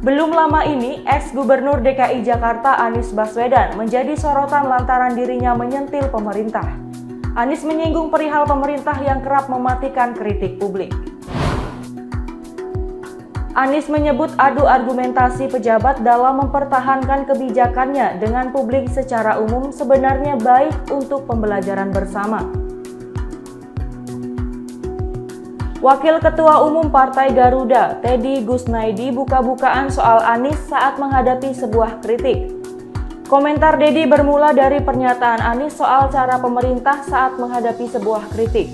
Belum lama ini, ex-Gubernur DKI Jakarta Anies Baswedan menjadi sorotan lantaran dirinya menyentil pemerintah. Anies menyinggung perihal pemerintah yang kerap mematikan kritik publik. Anies menyebut adu argumentasi pejabat dalam mempertahankan kebijakannya dengan publik secara umum sebenarnya baik untuk pembelajaran bersama. Wakil Ketua Umum Partai Garuda, Teddy Gusnaidi, buka-bukaan soal Anies saat menghadapi sebuah kritik. Komentar Teddy bermula dari pernyataan Anies soal cara pemerintah saat menghadapi sebuah kritik.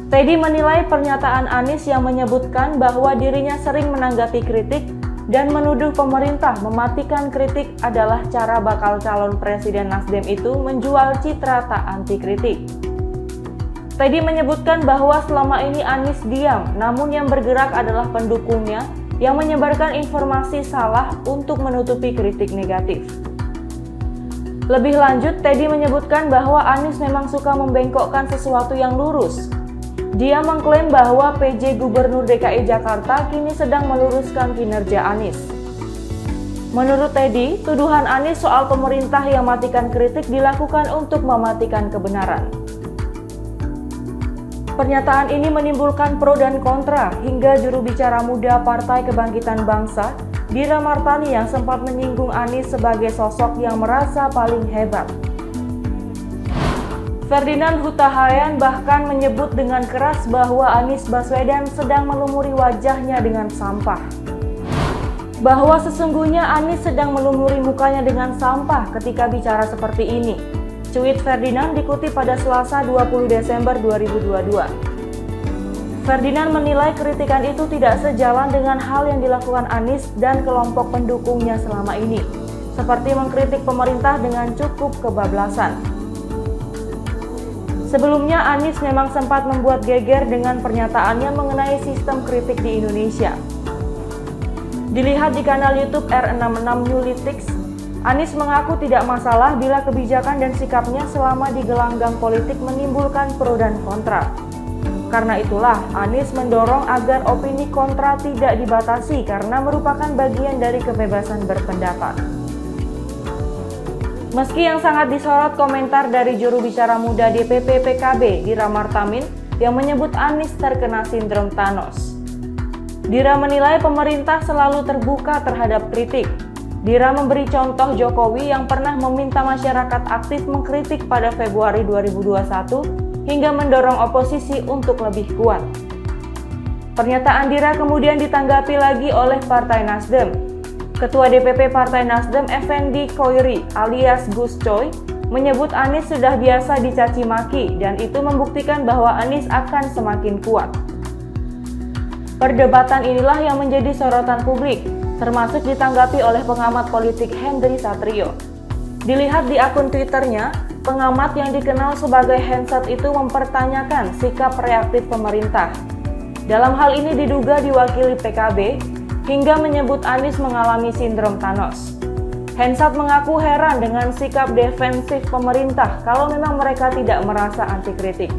Teddy menilai pernyataan Anies yang menyebutkan bahwa dirinya sering menanggapi kritik dan menuduh pemerintah mematikan kritik adalah cara bakal calon presiden Nasdem itu menjual citra tak anti kritik. Teddy menyebutkan bahwa selama ini Anies diam, namun yang bergerak adalah pendukungnya yang menyebarkan informasi salah untuk menutupi kritik negatif. Lebih lanjut, Teddy menyebutkan bahwa Anies memang suka membengkokkan sesuatu yang lurus. Dia mengklaim bahwa PJ Gubernur DKI Jakarta kini sedang meluruskan kinerja Anies. Menurut Teddy, tuduhan Anies soal pemerintah yang matikan kritik dilakukan untuk mematikan kebenaran. Pernyataan ini menimbulkan pro dan kontra hingga juru bicara muda Partai Kebangkitan Bangsa, Dira Martani, yang sempat menyinggung Anies sebagai sosok yang merasa paling hebat. Ferdinand Huta Hayan bahkan menyebut dengan keras bahwa Anies Baswedan sedang melumuri wajahnya dengan sampah. Bahwa sesungguhnya Anies sedang melumuri mukanya dengan sampah ketika bicara seperti ini. Cuit Ferdinand dikutip pada Selasa 20 Desember 2022. Ferdinand menilai kritikan itu tidak sejalan dengan hal yang dilakukan Anies dan kelompok pendukungnya selama ini, seperti mengkritik pemerintah dengan cukup kebablasan. Sebelumnya, Anies memang sempat membuat geger dengan pernyataannya mengenai sistem kritik di Indonesia. Dilihat di kanal YouTube R66 Newlytics, Anies mengaku tidak masalah bila kebijakan dan sikapnya selama di gelanggang politik menimbulkan pro dan kontra. Karena itulah, Anies mendorong agar opini kontra tidak dibatasi karena merupakan bagian dari kebebasan berpendapat. Meski yang sangat disorot komentar dari juru bicara muda DPP PKB, Dira Martamin, yang menyebut Anies terkena sindrom Thanos. Dira menilai pemerintah selalu terbuka terhadap kritik. Dira memberi contoh Jokowi yang pernah meminta masyarakat aktif mengkritik pada Februari 2021 hingga mendorong oposisi untuk lebih kuat. Pernyataan Dira kemudian ditanggapi lagi oleh Partai Nasdem. Ketua DPP Partai Nasdem Effendi Koiri alias Gus Coy menyebut Anies sudah biasa dicaci maki dan itu membuktikan bahwa Anies akan semakin kuat. Perdebatan inilah yang menjadi sorotan publik, termasuk ditanggapi oleh pengamat politik Hendry Satrio. Dilihat di akun Twitternya, pengamat yang dikenal sebagai Handset itu mempertanyakan sikap reaktif pemerintah. Dalam hal ini diduga diwakili PKB, hingga menyebut Anies mengalami sindrom Thanos. Handset mengaku heran dengan sikap defensif pemerintah kalau memang mereka tidak merasa anti kritik.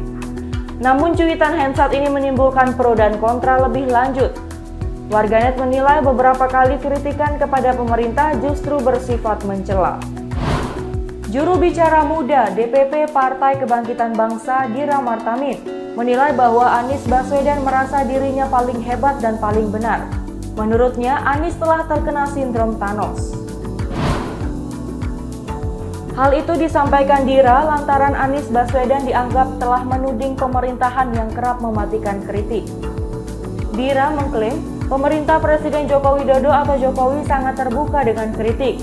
Namun cuitan Handset ini menimbulkan pro dan kontra lebih lanjut. Warganet menilai beberapa kali kritikan kepada pemerintah justru bersifat mencela. Juru bicara muda DPP Partai Kebangkitan Bangsa Dira Martamin menilai bahwa Anies Baswedan merasa dirinya paling hebat dan paling benar. Menurutnya, Anies telah terkena sindrom Thanos. Hal itu disampaikan Dira lantaran Anies Baswedan dianggap telah menuding pemerintahan yang kerap mematikan kritik. Dira mengklaim pemerintah Presiden Joko Widodo atau Jokowi sangat terbuka dengan kritik.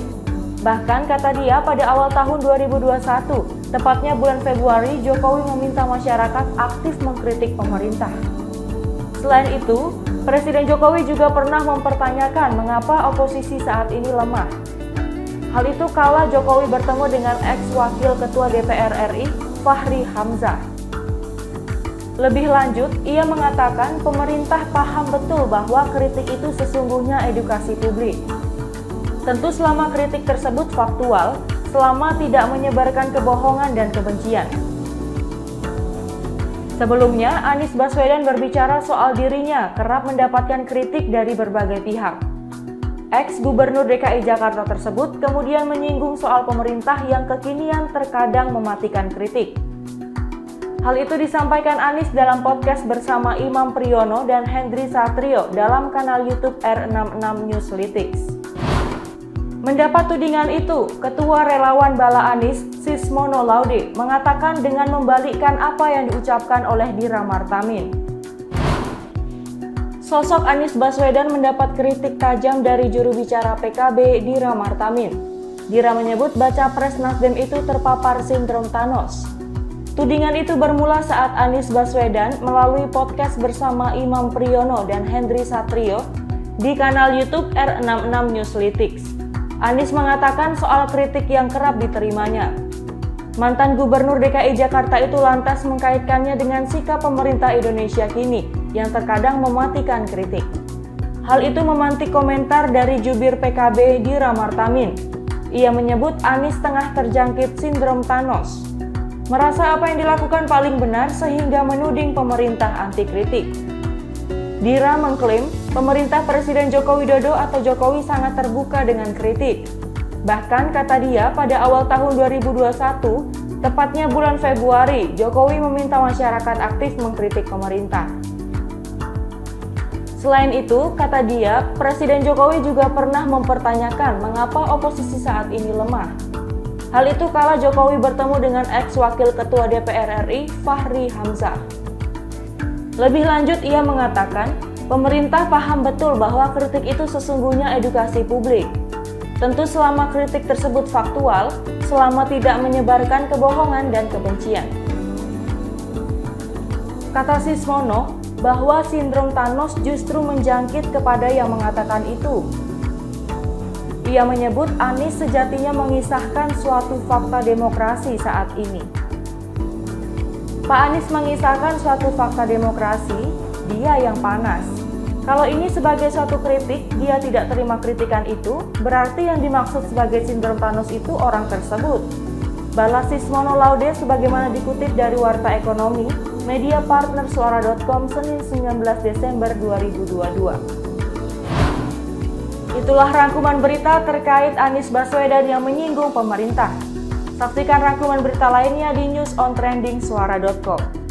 Bahkan kata dia pada awal tahun 2021, tepatnya bulan Februari, Jokowi meminta masyarakat aktif mengkritik pemerintah. Selain itu, Presiden Jokowi juga pernah mempertanyakan mengapa oposisi saat ini lemah. Hal itu kala Jokowi bertemu dengan ex-wakil Ketua DPR RI, Fahri Hamzah. Lebih lanjut, ia mengatakan pemerintah paham betul bahwa kritik itu sesungguhnya edukasi publik. Tentu selama kritik tersebut faktual, selama tidak menyebarkan kebohongan dan kebencian. Sebelumnya, Anies Baswedan berbicara soal dirinya kerap mendapatkan kritik dari berbagai pihak. Ex-Gubernur DKI Jakarta tersebut kemudian menyinggung soal pemerintah yang kekinian terkadang mematikan kritik. Hal itu disampaikan Anies dalam podcast bersama Imam Priyono dan Hendry Satrio dalam kanal YouTube R66 Newslytics. Mendapat tudingan itu, Ketua Relawan Bala Anies, Sismono Laude, mengatakan dengan membalikkan apa yang diucapkan oleh Dira Martamin. Sosok Anies Baswedan mendapat kritik tajam dari juru bicara PKB, Dira Martamin. Dira menyebut baca pres Nasdem itu terpapar sindrom Thanos. Tudingan itu bermula saat Anies Baswedan melalui podcast bersama Imam Priyono dan Hendry Satrio di kanal YouTube R66 Newslytics. Anies mengatakan soal kritik yang kerap diterimanya. Mantan Gubernur DKI Jakarta itu lantas mengkaitkannya dengan sikap pemerintah Indonesia kini yang terkadang mematikan kritik. Hal itu memantik komentar dari jubir PKB Dira Martamin. Ia menyebut Anies tengah terjangkit sindrom Thanos. Merasa apa yang dilakukan paling benar sehingga menuding pemerintah anti kritik. Dira mengklaim pemerintah Presiden Joko Widodo atau Jokowi sangat terbuka dengan kritik. Bahkan kata dia pada awal tahun 2021, tepatnya bulan Februari, Jokowi meminta masyarakat aktif mengkritik pemerintah. Selain itu, kata dia, Presiden Jokowi juga pernah mempertanyakan mengapa oposisi saat ini lemah. Hal itu kala Jokowi bertemu dengan ex-wakil Ketua DPR RI, Fahri Hamzah. Lebih lanjut, ia mengatakan, pemerintah paham betul bahwa kritik itu sesungguhnya edukasi publik. Tentu selama kritik tersebut faktual, selama tidak menyebarkan kebohongan dan kebencian. Kata Sismono, bahwa sindrom Thanos justru menjangkit kepada yang mengatakan itu. Ia menyebut Anies sejatinya mengisahkan suatu fakta demokrasi saat ini. Pak Anies mengisahkan suatu fakta demokrasi, dia yang panas. Kalau ini sebagai suatu kritik, dia tidak terima kritikan itu, berarti yang dimaksud sebagai sindrom Thanos itu orang tersebut. Balas Sismono Laude sebagaimana dikutip dari Warta Ekonomi, media partner Suara.com Senin 19 Desember 2022. Itulah rangkuman berita terkait Anies Baswedan yang menyinggung pemerintah. Saksikan rangkuman berita lainnya di News on Trending Suara.com.